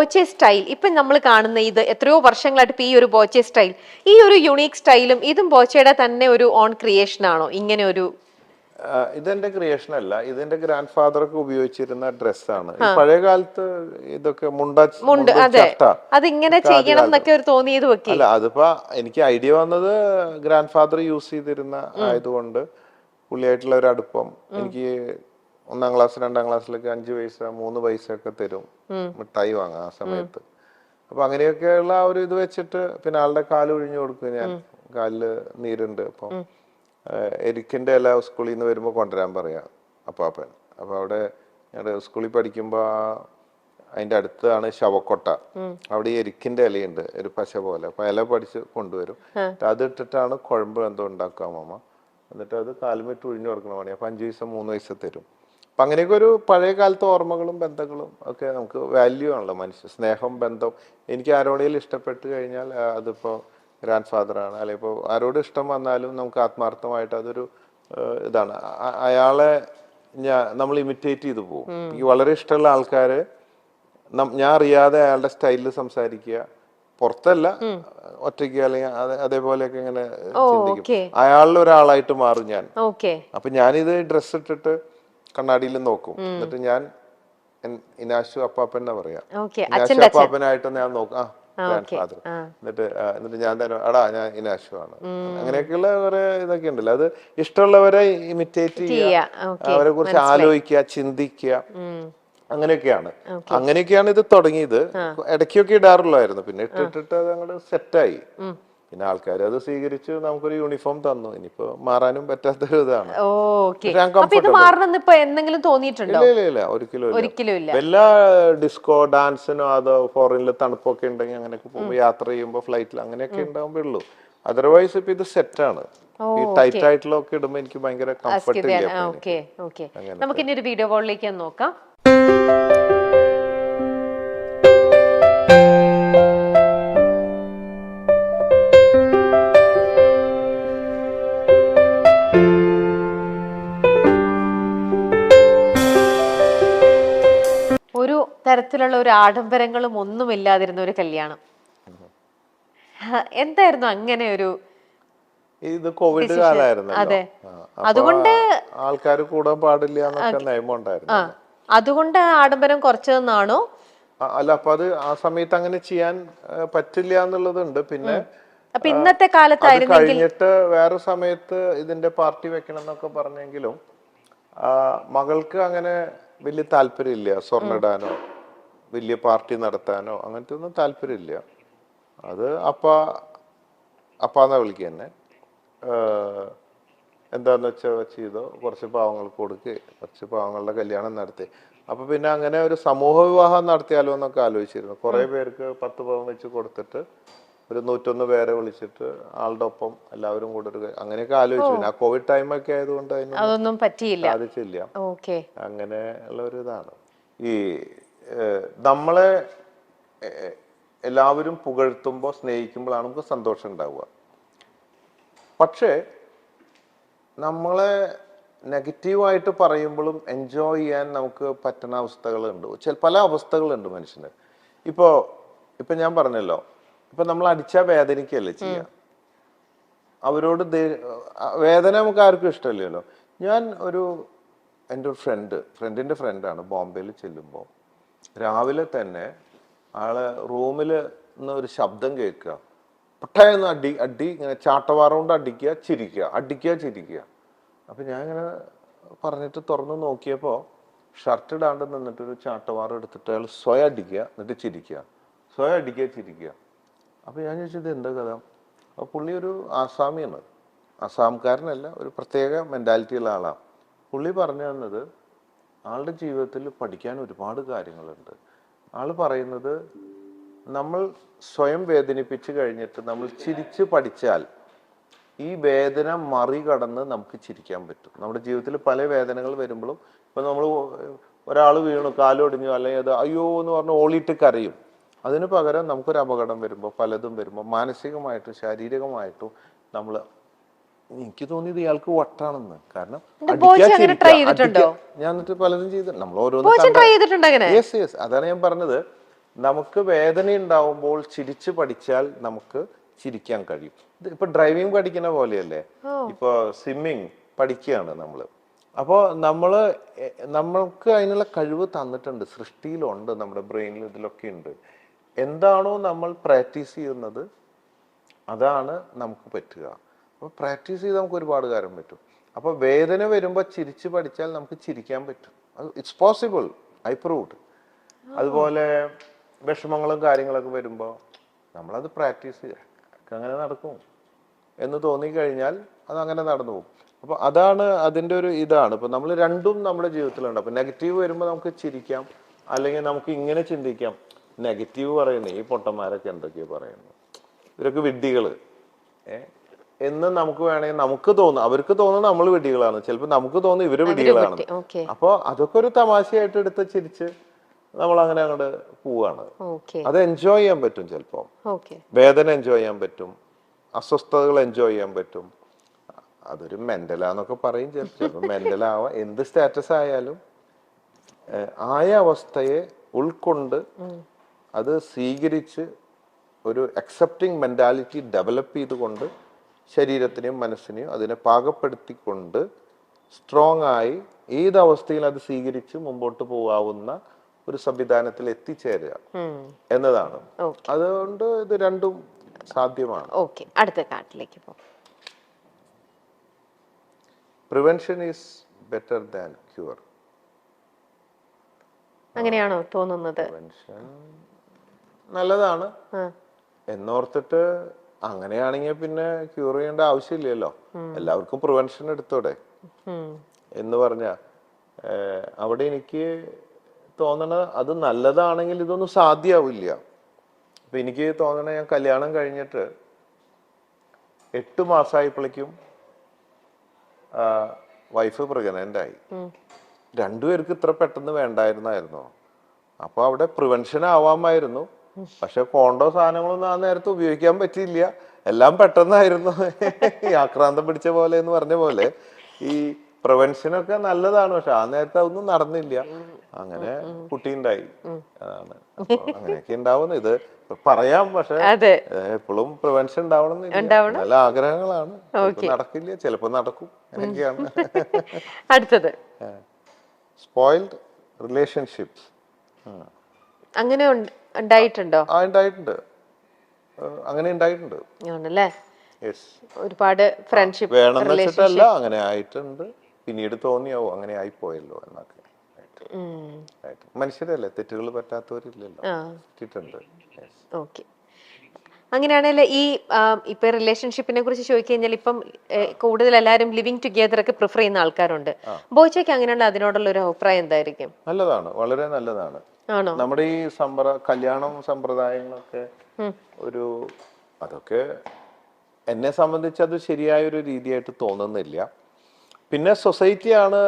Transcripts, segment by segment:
Boche style ഇപ്പൊ നമ്മൾ കാണുന്ന ഇത് എത്രയോ വർഷങ്ങളായിട്ട് ഇപ്പൊ ഈ ഒരു ബോച്ചെ സ്റ്റൈൽ, ഈ ഒരു യുണീക് സ്റ്റൈലും ഇതും ബോച്ചയുടെ തന്നെ ഒരു ഓൺ ക്രിയേഷൻ ആണോ? ഇങ്ങനെ ഒരു ഇതെന്റെ ക്രിയേഷൻ അല്ല, ഇതെന്റെ ഗ്രാൻഡ് ഫാദർ ഒക്കെ ഉപയോഗിച്ചിരുന്ന ഡ്രസ്സാണ്. ഈ പഴയ കാലത്ത് ഇതൊക്കെ മുണ്ട്, അതെ, അതിങ്ങനെ ചെയ്യണം എന്നൊക്കെ ഒരു തോന്നിയത് വെക്കി. അല്ല, അതിപ്പോ എനിക്ക് ഐഡിയ വന്നത് ഗ്രാൻഡ് ഫാദർ യൂസ് ചെയ്തിരുന്ന ആയതുകൊണ്ട് പുള്ളിയായിട്ടുള്ള ഒരു അടുപ്പം. എനിക്ക് 1-ാം ക്ലാസ് 2-ാം ക്ലാസ്സിലൊക്കെ 5 പൈസ 3 പൈസ ഒക്കെ തരും മിഠായി വാങ്ങാം ആ സമയത്ത്. അപ്പൊ അങ്ങനെയൊക്കെയുള്ള ഒരു ഇത് വെച്ചിട്ട്, പിന്നെ ആളുടെ കാല് ഒഴിഞ്ഞു കൊടുക്കും ഞാൻ, കാലില് നീരുണ്ട്. അപ്പം എരിക്കിന്റെ ഇല സ്കൂളിൽ നിന്ന് വരുമ്പോ കൊണ്ടുവരാൻ പറയാം അപ്പാപ്പൻ. അപ്പൊ അവിടെ ഞങ്ങളുടെ സ്കൂളിൽ പഠിക്കുമ്പോ അതിന്റെ അടുത്താണ് ശവക്കൊട്ട. അവിടെ ഈ എരിക്കിന്റെ ഇലയുണ്ട്, ഒരു പശ പോലെ. അപ്പൊ ഇല പഠിച്ച് കൊണ്ടുവരും. അത് ഇട്ടിട്ടാണ് കുഴമ്പ് എന്തോ ഉണ്ടാക്കുക അമ്മ. എന്നിട്ട് അത് കാലുമിട്ട് ഒഴിഞ്ഞു കൊടുക്കണ പണി. അപ്പൊ 5 പൈസ 3 പൈസ തരും. അപ്പൊ അങ്ങനെയൊക്കെ ഒരു പഴയ കാലത്തെ ഓർമ്മകളും ബന്ധങ്ങളും ഒക്കെ നമുക്ക് വാല്യൂ ആണല്ലോ. മനുഷ്യ സ്നേഹം, ബന്ധം. എനിക്ക് ആരോടെങ്കിലും ഇഷ്ടപ്പെട്ട് കഴിഞ്ഞാൽ അതിപ്പോ ഗ്രാൻഡ് ഫാദർ ആണ്, അല്ലെങ്കിൽ ഇപ്പോൾ ആരോട് ഇഷ്ടം വന്നാലും നമുക്ക് ആത്മാർത്ഥമായിട്ട് അതൊരു ഇതാണ്. അയാളെ നമ്മൾ ഇമിറ്റേറ്റ് ചെയ്തു പോകും. എനിക്ക് വളരെ ഇഷ്ടമുള്ള ആൾക്കാര് ഞാൻ അറിയാതെ അയാളുടെ സ്റ്റൈലിൽ സംസാരിക്കുക, പുറത്തല്ല, ഒറ്റയ്ക്ക് അല്ലെങ്കിൽ അതേപോലെയൊക്കെ ഇങ്ങനെ ചിന്തിക്കും. അയാളിൽ ഒരാളായിട്ട് മാറും ഞാൻ. അപ്പൊ ഞാനിത് ഡ്രസ്സ് ഇട്ടിട്ട് കണ്ണാടിയിൽ നോക്കും. എന്നിട്ട് ഞാൻ ഇനാശു അപ്പാപ്പൻ എന്നാ പറയാ, ഇനാശു അപ്പാപ്പനായിട്ട് ഞാൻ നോക്കും. Grand father. എന്നിട്ട് ഞാൻ തന്നെ ഞാൻ ഇനാശു ആണ്. അങ്ങനെയൊക്കെയുള്ള കുറെ ഇതൊക്കെ ഉണ്ടല്ലോ. അത് ഇഷ്ടമുള്ളവരെ ഇമിറ്റേറ്റ് ചെയ്യുക, അവരെ കുറിച്ച് ആലോചിക്കുക, ചിന്തിക്കുക, അങ്ങനെയൊക്കെയാണ് ഇത് തുടങ്ങിയത്. ഇടയ്ക്കൊക്കെ ഇടാറുള്ളായിരുന്നു, പിന്നെ ഇട്ടിട്ട് അത് അങ്ങോട്ട് സെറ്റായി. പിന്നെ ആൾക്കാർ അത് സ്വീകരിച്ചു, നമുക്കൊരു യൂണിഫോം തന്നു. ഇനിയിപ്പോ മാറാനും പറ്റാത്തൊരു ഇതാണ്. ഇല്ല, ഒരിക്കലും ഇല്ല. എല്ലാ ഡിസ്കോ ഡാൻസിനോ അതോ ഫോറിനിൽ തണുപ്പൊക്കെ ഉണ്ടെങ്കിൽ അങ്ങനെയൊക്കെ പോകുമ്പോൾ, യാത്ര ചെയ്യുമ്പോൾ ഫ്ലൈറ്റിൽ അങ്ങനെയൊക്കെ ഉണ്ടാവുമ്പേ ഉള്ളൂ. അതർവൈസ് ഇപ്പൊ ഇത് സെറ്റാണ്. ഈ ടൈറ്റ് ആയിട്ടുള്ള ഒക്കെ ഇടുമ്പോ എനിക്ക് ഭയങ്കര കംഫർട്ട് ഇല്ല. നമുക്ക് ഇനി ഒരു വീഡിയോ കോളിലേക്ക് നോക്കാം. ഒരു തരത്തിലുള്ള ഒരു ആഡംബരങ്ങളും ഒന്നുമില്ലാതിരുന്ന ഒരു കല്യാണം. എന്തായിരുന്നു അങ്ങനെ ഒരു? ഇത് കോവിഡ് കാലമായിരുന്നല്ലോ, അതുകൊണ്ട് ആൾക്കാർ കൂടാൻ പാടില്ല എന്നൊക്കെ നിയമം ഉണ്ടായിരുന്നു. അതുകൊണ്ട് ആഡംബരം കുറച്ചതെന്നാണോ? അല്ല, അപ്പൊ അത് ആ സമയത്ത് അങ്ങനെ ചെയ്യാൻ പറ്റില്ല എന്നുള്ളതുണ്ട്. പിന്നെ ഇന്നത്തെ കാലത്തായിരുന്നെങ്കിൽ കഴിഞ്ഞിട്ട് വേറെ സമയത്ത് ഇതിന്റെ പാർട്ടി വെക്കണം എന്നൊക്കെ പറഞ്ഞെങ്കിലും മകൾക്ക് അങ്ങനെ വലിയ താല്പര്യമില്ല. സ്വർണ്ണ ഇടാനോ വലിയ പാർട്ടി നടത്താനോ അങ്ങനത്തെ ഒന്നും താല്പര്യമില്ല. അത് അപ്പാന്നാ വിളിക്കുക തന്നെ. എന്താന്ന് വെച്ചാൽ ചെയ്തോ, കുറച്ച് പാവങ്ങൾക്ക് കൊടുക്കുക, കുറച്ച് പാവങ്ങളുടെ കല്യാണം നടത്തി. അപ്പൊ പിന്നെ അങ്ങനെ ഒരു സമൂഹ വിവാഹം നടത്തിയാലോ എന്നൊക്കെ ആലോചിച്ചിരുന്നു. കുറെ പേർക്ക് 10 പവൻ വെച്ച് കൊടുത്തിട്ട് ഒരു 101 പേരെ വിളിച്ചിട്ട് ആളുടെ ഒപ്പം എല്ലാവരും കൂടെ ഒരു അങ്ങനെയൊക്കെ ആലോചിച്ചു. പിന്നെ ആ കോവിഡ് ടൈമൊക്കെ ആയതുകൊണ്ട് അതൊന്നും പറ്റിയില്ല, സാധിച്ചില്ല. അങ്ങനെ ഉള്ള ഒരു ഇതാണ്. ഈ നമ്മളെ എല്ലാവരും പുകഴ്ത്തുമ്പോൾ സ്നേഹിക്കുമ്പോഴാണ് നമുക്ക് സന്തോഷം ഉണ്ടാവുക. പക്ഷേ നമ്മളെ നെഗറ്റീവായിട്ട് പറയുമ്പോഴും എൻജോയ് ചെയ്യാൻ നമുക്ക് പറ്റുന്ന അവസ്ഥകളുണ്ട്. പല അവസ്ഥകളുണ്ട് മനുഷ്യന്. ഇപ്പൊ ഞാൻ പറഞ്ഞല്ലോ, ഇപ്പൊ നമ്മൾ അടിച്ചാൽ വേദനിക്കല്ലേ ചെയ്യാം. അവരോട് വേദന നമുക്ക് ആർക്കും ഇഷ്ടമല്ലല്ലോ. ഞാൻ എൻ്റെ ഒരു ഫ്രണ്ടിന്റെ ഫ്രണ്ടാണ് ബോംബെയിൽ ചെല്ലുമ്പോൾ രാവിലെ തന്നെ ആള് റൂമിൽ നിന്ന് ഒരു ശബ്ദം കേൾക്കുക, പെട്ടെന്ന് അടി ഇങ്ങനെ ചാട്ടവാറ കൊണ്ട് അടിക്കുക, ചിരിക്കുക. അപ്പൊ ഞാൻ ഇങ്ങനെ പറഞ്ഞിട്ട് തുറന്നു നോക്കിയപ്പോ ഷർട്ട് ഇടാണ്ട് നിന്നിട്ടൊരു ചാട്ടവാറ എടുത്തിട്ട് അയാൾ സ്വയം അടിക്കുക, എന്നിട്ട് ചിരിക്കുക. അപ്പൊ ഞാൻ ചോദിച്ചത് എന്താ കഥ? അപ്പൊ പുള്ളി ഒരു ആസാമിയാണ്, ആസാംകാരനല്ല, ഒരു പ്രത്യേക മെന്റാലിറ്റി ഉള്ള ആളാണ്. പുള്ളി പറഞ്ഞു തന്നത് ആളുടെ ജീവിതത്തിൽ പഠിക്കാൻ ഒരുപാട് കാര്യങ്ങളുണ്ട്. ആള് പറയുന്നത് നമ്മൾ സ്വയം വേദനിപ്പിച്ച് കഴിഞ്ഞിട്ട് നമ്മൾ ചിരിച്ച് പഠിച്ചാൽ ഈ വേദന മറികടന്ന് നമുക്ക് ചിരിക്കാൻ പറ്റും. നമ്മുടെ ജീവിതത്തിൽ പല വേദനകൾ വരുമ്പോഴും, ഇപ്പൊ നമ്മൾ ഒരാൾ വീണു, കാലൊടിഞ്ഞു, അല്ലെങ്കിൽ അത് അയ്യോ എന്ന് പറഞ്ഞ് ഓളിയിട്ട് കരയും. അതിന് പകരം നമുക്കൊരു അപകടം വരുമ്പോൾ, പലതും വരുമ്പോൾ മാനസികമായിട്ടും ശാരീരികമായിട്ടും നമ്മൾ, എനിക്ക് തോന്നിയത് ഇയാൾക്ക് വട്ടാണെന്ന്. കാരണം ഞാൻ എന്നിട്ട് പലതും ചെയ്ത് നമ്മൾ ഓരോന്നും, അതാണ് ഞാൻ പറഞ്ഞത്. നമുക്ക് വേദന ഉണ്ടാവുമ്പോൾ ചിരിച്ചു പഠിച്ചാൽ നമുക്ക് ചിരിക്കാൻ കഴിയും. ഇത് ഇപ്പൊ ഡ്രൈവിംഗ് പഠിക്കുന്ന പോലെയല്ലേ, ഇപ്പൊ സ്വിമ്മിങ് പഠിക്കുകയാണ് നമ്മള്. അപ്പോൾ നമ്മൾക്ക് അതിനുള്ള കഴിവ് തന്നിട്ടുണ്ട്, സൃഷ്ടിയിലുണ്ട്, നമ്മുടെ ബ്രെയിനിൽ ഇതിലൊക്കെ ഉണ്ട്. എന്താണോ നമ്മൾ പ്രാക്ടീസ് ചെയ്യുന്നത് അതാണ് നമുക്ക് പറ്റുക. അപ്പോൾ പ്രാക്ടീസ് ചെയ്ത് നമുക്ക് ഒരുപാട് കാര്യം പറ്റും. അപ്പോൾ വേദന വരുമ്പോൾ ചിരിച്ചു പഠിച്ചാൽ നമുക്ക് ചിരിക്കാൻ പറ്റും. It's possible, I proved. അതുപോലെ വിഷമങ്ങളും കാര്യങ്ങളൊക്കെ വരുമ്പോൾ നമ്മളത് പ്രാക്ടീസ് ചെയ്യുക, അങ്ങനെ നടക്കും എന്ന് തോന്നിക്കഴിഞ്ഞാൽ അത് അങ്ങനെ നടന്നു പോകും. അപ്പോൾ അതാണ് അതിൻ്റെ ഒരു ഇതാണ്. ഇപ്പം നമ്മൾ രണ്ടും നമ്മുടെ ജീവിതത്തിലുണ്ട്. അപ്പം നെഗറ്റീവ് വരുമ്പോൾ നമുക്ക് ചിരിക്കാം, അല്ലെങ്കിൽ നമുക്ക് ഇങ്ങനെ ചിന്തിക്കാം, നെഗറ്റീവ് പറയുന്നത് ഈ പൊട്ടന്മാരൊക്കെ എന്തൊക്കെയോ പറയുന്നു, ഇവരൊക്കെ വിഡ്ഢികൾ എന്ന് നമുക്ക് വേണമെങ്കിൽ നമുക്ക് തോന്നും. അവർക്ക് തോന്നുന്നത് നമ്മൾ വിഡ്ഢികളാണ്, ചിലപ്പോൾ നമുക്ക് തോന്നുന്നു ഇവര് വിഡ്ഢികളാണ്. അപ്പോൾ അതൊക്കെ ഒരു തമാശയായിട്ട് എടുത്ത് ചിരിച്ച് നമ്മൾ അങ്ങനെ അങ്ങോട്ട് പോവാണ്. അത് എൻജോയ് ചെയ്യാൻ പറ്റും. ചിലപ്പോൾ വേദന എൻജോയ് ചെയ്യാൻ പറ്റും, അസ്വസ്ഥതകൾ എൻജോയ് ചെയ്യാൻ പറ്റും. അതൊരു മെന്റലാന്നൊക്കെ പറയും, ചിലപ്പോൾ മെന്റലാവാം. എന്ത് സ്റ്റാറ്റസ് ആയാലും ആയ അവസ്ഥയെ ഉൾക്കൊണ്ട് അത് സ്വീകരിച്ച് ഒരു അക്സെപ്റ്റിംഗ് മെന്റാലിറ്റി ഡെവലപ്പ് ചെയ്തുകൊണ്ട് ശരീരത്തിനെയും മനസ്സിനെയും അതിനെ പാകപ്പെടുത്തിക്കൊണ്ട് സ്ട്രോങ് ആയി ഏതവസ്ഥയിൽ അത് സ്വീകരിച്ച് മുമ്പോട്ട് പോകാവുന്ന ഒരു സംവിധാനത്തിൽ എത്തിച്ചേരുക എന്നതാണ്. അതുകൊണ്ട് ഇത് രണ്ടും സാധ്യമാണ്. അടുത്ത കാർഡിലേക്ക് പോ. Prevention is better than cure. അങ്ങനെയാണോ തോന്നുന്നത്? പ്രിവെൻഷൻ നല്ലതാണ് എന്നോർത്തിട്ട് അങ്ങനെയാണെങ്കിൽ പിന്നെ ക്യൂർ ചെയ്യേണ്ട ആവശ്യമില്ലല്ലോ. എല്ലാവർക്കും പ്രിവെൻഷൻ എടുത്തോടെ എന്ന് പറഞ്ഞ അവിടെ എനിക്ക് തോന്നണത് അത് നല്ലതാണെങ്കിൽ ഇതൊന്നും സാധ്യമാവില്ല. അപ്പൊ എനിക്ക് തോന്നണ, ഞാൻ കല്യാണം കഴിഞ്ഞിട്ട് 8 മാസമായപ്പോഴേക്കും വൈഫ് പ്രഗ്നന്റ് ആയി. രണ്ടുപേർക്ക് ഇത്ര പെട്ടെന്ന് വേണ്ടായിരുന്നായിരുന്നോ? അപ്പൊ അവിടെ പ്രിവെൻഷൻ ആവാമായിരുന്നു. പക്ഷെ കോണ്ടോ സാധനങ്ങളൊന്നും ആ നേരത്തെ ഉപയോഗിക്കാൻ പറ്റിയില്ല, എല്ലാം പെട്ടെന്നായിരുന്നു. ആക്രാന്തം പിടിച്ച പോലെ എന്ന് പറഞ്ഞ പോലെ ഈ പ്രിവെൻഷനൊക്കെ നല്ലതാണ്, പക്ഷെ ആ നേരത്തെ അതൊന്നും നടന്നില്ല. അങ്ങനെ കുട്ടി ഉണ്ടായി. അതാണ് അങ്ങനെയൊക്കെ ഉണ്ടാവുന്നത്. ഇത് പറയാം, പക്ഷെ എപ്പോഴും പ്രിവെൻഷൻ ഉണ്ടാവണം. നല്ല ആഗ്രഹങ്ങളാണ്, നടക്കില്ല, ചിലപ്പോ നടക്കും. അങ്ങനെയൊക്കെയാണ്. അടുത്തത് സ്പോയിൽഡ് റിലേഷൻഷിപ്സ്. അങ്ങനെ ഉണ്ടായിട്ടുണ്ടോ? ഉണ്ടായിട്ടുണ്ട്, അങ്ങനെ ഉണ്ടായിട്ടുണ്ട്. ഒരുപാട് ഫ്രണ്ട്ഷിപ്പ് വേണമെന്ന് വെച്ചിട്ടല്ല, അങ്ങനെ ആയിട്ടുണ്ട്. പിന്നീട് തോന്നിയാവോ അങ്ങനെ ആയിപ്പോയല്ലോ എന്നൊക്കെ. മനുഷ്യരല്ലേ, തെറ്റുകൾ പറ്റാത്തവരില്ലല്ലോ. ഓക്കെ. അങ്ങനെയാണെങ്കിൽ ഈ ഇപ്പൊ റിലേഷൻഷിപ്പിനെ കുറിച്ച് ചോദിക്കഴിഞ്ഞാൽ ഇപ്പം കൂടുതൽ എല്ലാവരും ലിവിങ് ടുഗെദർ ഒക്കെ പ്രിഫർ ചെയ്യുന്ന ആൾക്കാരുണ്ട്. ബോയ്ച്ചയ്ക്ക് അങ്ങനെയുള്ള അതിനോടുള്ള ഒരു അഭിപ്രായം എന്തായിരിക്കും? നല്ലതാണ്, വളരെ നല്ലതാണ്. നമ്മുടെ ഈ കല്യാണം സമ്പ്രദായങ്ങളൊക്കെ അതൊക്കെ എന്നെ സംബന്ധിച്ച് അത് ശരിയായൊരു രീതിയായിട്ട് തോന്നുന്നില്ല. പിന്നെ സൊസൈറ്റിയാണ്,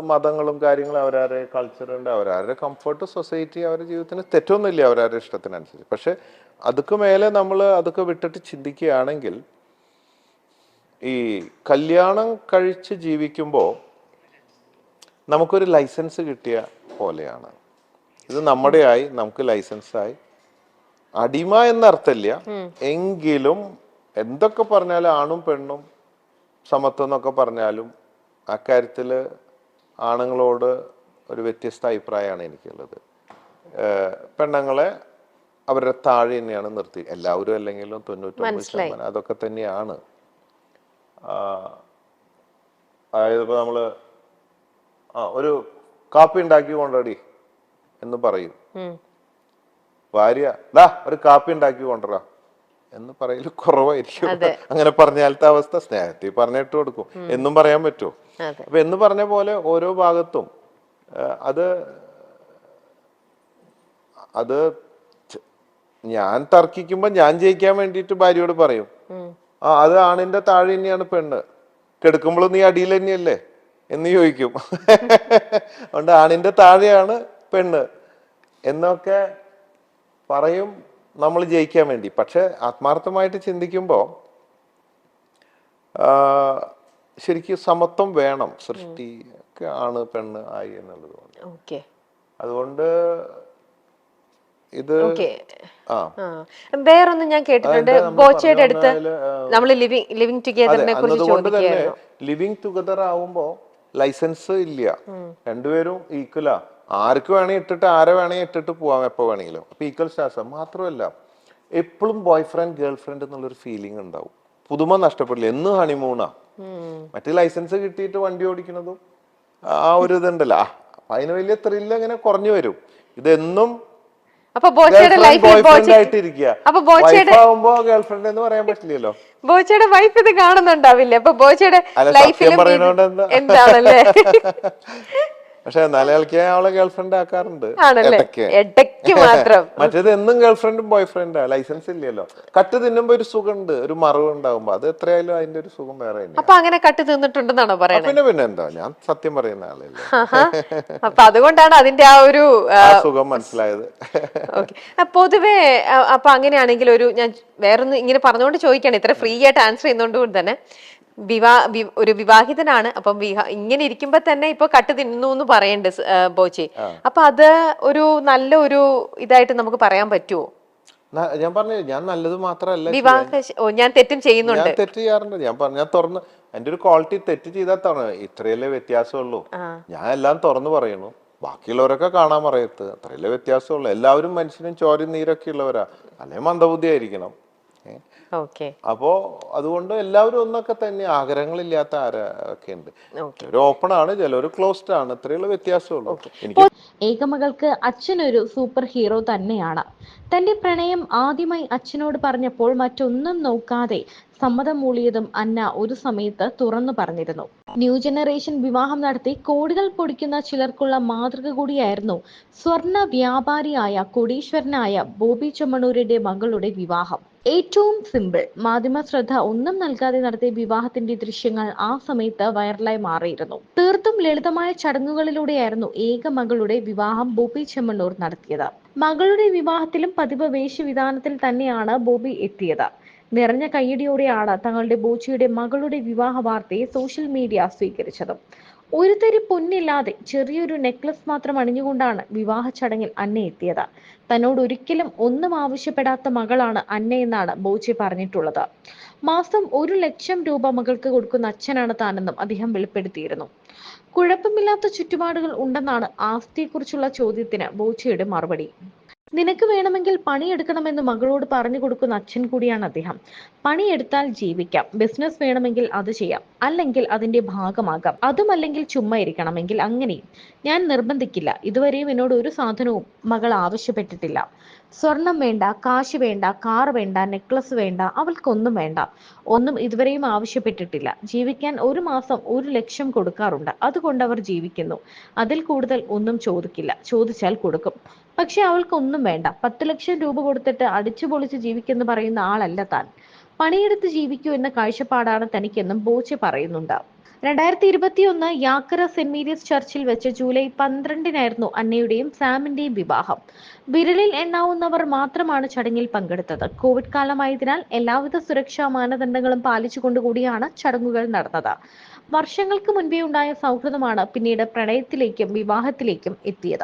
മതങ്ങളും കാര്യങ്ങളും, അവരവരുടെ കൾച്ചറുണ്ട്, അവരവരുടെ കംഫർട്ട്, സൊസൈറ്റി അവരുടെ ജീവിതത്തിന് തെറ്റൊന്നുമില്ല, അവരവരുടെ ഇഷ്ടത്തിനനുസരിച്ച്. പക്ഷെ അതൊക്കെ മേലെ നമ്മൾ അതൊക്കെ വിട്ടിട്ട് ചിന്തിക്കുകയാണെങ്കിൽ ഈ കല്യാണം കഴിച്ച് ജീവിക്കുമ്പോൾ നമുക്കൊരു ലൈസൻസ് കിട്ടിയ പോലെയാണ്. ഇത് നമ്മുടെ ആയി, നമുക്ക് ലൈസൻസായി. അടിമ എന്നർത്ഥമില്ല, എങ്കിലും എന്തൊക്കെ പറഞ്ഞാലും ആണും പെണ്ണും സമത്വം എന്നൊക്കെ പറഞ്ഞാലും അക്കാര്യത്തിൽ ആണുങ്ങളോട് ഒരു വ്യത്യസ്ത അഭിപ്രായമാണ് എനിക്കുള്ളത്. പെണ്ണുങ്ങളെ അവരുടെ താഴെ തന്നെയാണ് നിർത്തി, എല്ലാവരും അല്ലെങ്കിലും 99% അതൊക്കെ തന്നെയാണ്. അതായത് ഇപ്പൊ നമ്മള് ഒരു കാപ്പി ഉണ്ടാക്കി കൊണ്ടടി എന്ന് പറയും, ഭാര്യ ഒരു കാപ്പി ഉണ്ടാക്കി കൊണ്ടുവരാ എന്ന് പറയല് കുറവായിരിക്കും. അങ്ങനെ പറഞ്ഞാലത്തെ അവസ്ഥ സ്നേഹത്തിൽ പറഞ്ഞിട്ട് കൊടുക്കും എന്നും പറയാൻ പറ്റുമോ? അപ്പൊ എന്ന് പറഞ്ഞ പോലെ ഓരോ ഭാഗത്തും അത് ഞാൻ തർക്കിക്കുമ്പോ ഞാൻ ജയിക്കാൻ വേണ്ടിയിട്ട് ഭാര്യയോട് പറയും, അത് ആണിന്റെ താഴെ തന്നെയാണ് പെണ്ണ്, കെടുക്കുമ്പോഴും നീ അടിയിൽ തന്നെയല്ലേ എന്ന് ചോദിക്കും. അതുകൊണ്ട് ആണിന്റെ താഴെയാണ് പെണ്ണ് എന്നൊക്കെ പറയും നമ്മൾ ജയിക്കാൻ വേണ്ടി. പക്ഷെ ആത്മാർത്ഥമായിട്ട് ചിന്തിക്കുമ്പോൾ ശരിക്കും സമത്വം വേണം. സൃഷ്ടി ഒക്കെ ആണ് പെണ്ണ് ആയി എന്നുള്ളത്. അതുകൊണ്ട് ഇത് ഓക്കെ. ആ വേറൊന്നും ഞാൻ കേട്ടിട്ടുണ്ട്, അതെന്താ നമ്മൾ ബോച്ചയുടെ പറഞ്ഞു അടുത്ത് വന്നതില് നമ്മൾ ലിവിങ് അതെ, ടുഗെദറിനെ കുറിച്ച് എന്നതുകൊണ്ട് തന്നെ ചോദിക്കുകയായിരുന്നു. ലിവിങ് ടുഗദർ ആവുമ്പോ ലൈസൻസ് ഇല്ല, രണ്ടുപേരും ഈക്വലാ. ആർക്ക് വേണേ ഇട്ടിട്ട് ആരെ വേണേ ഇട്ടിട്ട് പോവാം എപ്പോ വേണമെങ്കിലും. അപ്പൊ ഈക്വൽ സ്റ്റാറ്റസ് മാത്രമല്ല, എപ്പോഴും ബോയ് ഫ്രണ്ട് ഗേൾ ഫ്രണ്ട് എന്നുള്ളൊരു ഫീലിംഗ് ഉണ്ടാവും. പുതുമ നഷ്ടപ്പെടില്ല, എന്നും ഹണിമൂണാ. മറ്റേ ലൈസൻസ് കിട്ടിയിട്ട് വണ്ടി ഓടിക്കുന്നതും ആ ഒരു ഇതുണ്ടല്ലോ, അപ്പൊ അതിന് വലിയ ത്രില്ല് അങ്ങനെ കുറഞ്ഞു വരും. ഇതെന്നും അപ്പൊ ബോച്ചയുടെ ലൈഫിൽ അപ്പൊ ബോച്ചയുടെ ആവുമ്പോ ഗേൾഫ്രണ്ട് എന്ന് പറയാൻ പറ്റില്ലല്ലോ. ബോച്ചയുടെ വൈഫ് ഇത് കാണുന്നുണ്ടാവില്ലേ? അപ്പൊ ബോച്ചയുടെ ലൈഫിലും എന്താണല്ലേ? പക്ഷെ എന്നാലും അവളെ ഗേൾഫ്രണ്ട് ആക്കാറുണ്ട് ആണല്ലേ? ഇടയ്ക്ക്. ഇടയ്ക്ക് മാത്രം. മറ്റേത് എന്നും ഗേൾഫ്രണ്ടും ബോയ് ഫ്രണ്ടാ, ലൈസൻസ് ഇല്ലല്ലോ. കട്ട് തിന്നുമ്പോ ഒരു സുഖമുണ്ട്, ഒരു മറവ് ഉണ്ടാവുമ്പോ അത് എത്രയായാലും അതിന്റെ ഒരു സുഖം വേറെ തന്നെയാ. അപ്പൊ അങ്ങനെ കട്ട് തിന്നിട്ടുണ്ടെന്നാണോ പറയണത്? പിന്നെ എന്താ, ഞാൻ സത്യം പറയുന്ന ആളല്ലേ. അപ്പൊ അതുകൊണ്ടാണ് അതിന്റെ ആ ഒരു ആ സുഖം മനസ്സിലായത്. ഓക്കെ. പൊതുവേ അപ്പൊ അങ്ങനെയാണെങ്കിൽ ഞാൻ വേറൊന്ന് ഇങ്ങനെ പറഞ്ഞുകൊണ്ട് ചോദിക്കാണ്, ഇത്ര ഫ്രീ ആയിട്ട് ആൻസർ ചെയ്യുന്നതുകൊണ്ട് തന്നെ. ഒരു വിവാഹിതനാണ്, അപ്പം ഇങ്ങനെ ഇരിക്കുമ്പോ തന്നെ ഇപ്പൊ കട്ട് തിന്നു എന്ന് പറയണ്ട് ബോച്ചി. അപ്പൊ അത് ഒരു നല്ല ഒരു ഇതായിട്ട് നമുക്ക് പറയാൻ പറ്റുമോ? ഞാൻ പറഞ്ഞു, ഞാൻ നല്ലത് മാത്രമല്ല, ഞാൻ തെറ്റും ചെയ്യുന്നുണ്ട്, ഞാൻ തെറ്റ് ചെയ്യാറുണ്ട്. ഞാൻ തുറന്ന് എന്റെ ഒരു ക്വാളിറ്റി, തെറ്റ് ചെയ്താൽ തുറന്ന് ഇത്രയല്ലേ വ്യത്യാസമുള്ളൂ, ഞാൻ എല്ലാം തുറന്നു പറയുന്നു. ബാക്കിയുള്ളവരൊക്കെ കാണാൻ പറയത്ത്, അത്രയല്ലേ വ്യത്യാസമുള്ളൂ. എല്ലാവരും മനുഷ്യനും ചോരയും നീരൊക്കെ ഉള്ളവരാ, അല്ലെ മന്ദബുദ്ധി ആയിരിക്കണം. അപ്പോ അതുകൊണ്ട് എല്ലാവരും ഒന്നൊക്കെ തന്നെ, ആഗ്രഹങ്ങളില്ലാത്ത ആരൊക്കെ ഉണ്ട്. ചിലർ ഓപ്പൺ ആണ്, ചിലർ ക്ലോസ്ഡ് ആണ്, ഇത്രയുള്ള വ്യത്യാസമുള്ളൂ. എനിക്ക് ഏകമകൾക്ക് അച്ഛനൊരു സൂപ്പർ ഹീറോ തന്നെയാണ്. തന്റെ പ്രണയം ആദ്യമായി അച്ഛനോട് പറഞ്ഞപ്പോൾ മറ്റൊന്നും നോക്കാതെ സമ്മതം മൂളിയതും അന്ന ഒരു സമയത്ത് തുറന്നു പറഞ്ഞിരുന്നു. ന്യൂ ജനറേഷൻ വിവാഹം നടത്തി കോടികൾ പൊടിക്കുന്ന ചിലർക്കുള്ള മാതൃക കൂടിയായിരുന്നു സ്വർണ്ണ വ്യാപാരിയായ കോടീശ്വരനായ ബോബി ചെമ്മണ്ണൂരിന്റെ മകളുടെ വിവാഹം. ഏറ്റവും സിമ്പിൾ, മാധ്യമ ശ്രദ്ധ ഒന്നും നൽകാതെ നടത്തിയ വിവാഹത്തിന്റെ ദൃശ്യങ്ങൾ ആ സമയത്ത് വൈറലായി മാറിയിരുന്നു. തീർത്തും ലളിതമായ ചടങ്ങുകളിലൂടെയായിരുന്നു ഏക മകളുടെ വിവാഹം ബോബി ചെമ്മണ്ണൂർ നടത്തിയത്. മകളുടെ വിവാഹത്തിലും പതിവ് വേഷവിധാനത്തിൽ തന്നെയാണ് ബോബി എത്തിയത്. നിറഞ്ഞ കയ്യടിയോടെയാണ് തങ്ങളുടെ ബോച്ചിയുടെ മകളുടെ വിവാഹ വാർത്തയെ സോഷ്യൽ മീഡിയ സ്വീകരിച്ചത്. ഒരു തരി പൊന്നില്ലാതെ ചെറിയൊരു നെക്ലസ് മാത്രം അണിഞ്ഞുകൊണ്ടാണ് വിവാഹ ചടങ്ങിൽ അന്ന എത്തിയത്. തന്നോട് ഒരിക്കലും ഒന്നും ആവശ്യപ്പെടാത്ത മകളാണ് അന്ന എന്നാണ് ബോച്ചി പറഞ്ഞിട്ടുള്ളത്. മാസം 1 ലക്ഷം രൂപ മകൾക്ക് കൊടുക്കുന്ന അച്ഛനാണ് താനെന്നും അദ്ദേഹം വെളിപ്പെടുത്തിയിരുന്നു. കുഴപ്പമില്ലാത്ത ചുറ്റുപാടുകൾ ഉണ്ടെന്നാണ് ആസ്തിയെക്കുറിച്ചുള്ള ചോദ്യത്തിന് ബോച്ചിയുടെ മറുപടി. നിനക്ക് വേണമെങ്കിൽ പണിയെടുക്കണമെന്ന് മകളോട് പറഞ്ഞു കൊടുക്കുന്ന അച്ഛൻ കൂടിയാണ് അദ്ദേഹം. പണിയെടുത്താൽ ജീവിക്കാം, ബിസിനസ് വേണമെങ്കിൽ അത് ചെയ്യാം, അല്ലെങ്കിൽ അതിന്റെ ഭാഗമാകാം, അതുമല്ലെങ്കിൽ ചുമ്മാ ഇരിക്കണമെങ്കിൽ അങ്ങനെയും. ഞാൻ നിർബന്ധിക്കില്ല. ഇതുവരെയും എന്നോട് ഒരു സാധനവും മകൾ ആവശ്യപ്പെട്ടിട്ടില്ല. സ്വർണം വേണ്ട, കാശ് വേണ്ട, കാർ വേണ്ട, നെക്ലസ് വേണ്ട, അവൾക്കൊന്നും വേണ്ട. ഒന്നും ഇതുവരെയും ആവശ്യപ്പെട്ടിട്ടില്ല. ജീവിക്കാൻ ഒരു മാസം 1 ലക്ഷം കൊടുക്കാറുണ്ട്, അതുകൊണ്ട് അവർ ജീവിക്കുന്നു. അതിൽ കൂടുതൽ ഒന്നും ചോദിക്കില്ല, ചോദിച്ചാൽ കൊടുക്കും. പക്ഷെ അവൾക്കൊന്നും വേണ്ട. 10 ലക്ഷം രൂപ കൊടുത്തിട്ട് അടിച്ചു പൊളിച്ച് ജീവിക്കെന്ന് പറയുന്ന ആളല്ല താൻ. പണിയെടുത്ത് ജീവിക്കൂ എന്ന കാഴ്ചപ്പാടാണ് തനിക്കെന്നും ബോച്ചി പറയുന്നുണ്ട്. 2021 യാക്കര സെന്റ് മേരീസ് ചർച്ചിൽ വെച്ച് ജൂലൈ 12-നായിരുന്നു അന്നയുടെയും സാമിന്റെയും വിവാഹം. വിരലിൽ എണ്ണാവുന്നവർ മാത്രമാണ് ചടങ്ങിൽ പങ്കെടുത്തത്. കോവിഡ് കാലമായതിനാൽ എല്ലാവിധ സുരക്ഷാ മാനദണ്ഡങ്ങളും പാലിച്ചുകൊണ്ടുകൂടിയാണ് ചടങ്ങുകൾ നടന്നത്. വർഷങ്ങൾക്ക് മുൻപേ ഉണ്ടായ സൗഹൃദമാണ് പിന്നീട് പ്രണയത്തിലേക്കും വിവാഹത്തിലേക്കും എത്തിയത്.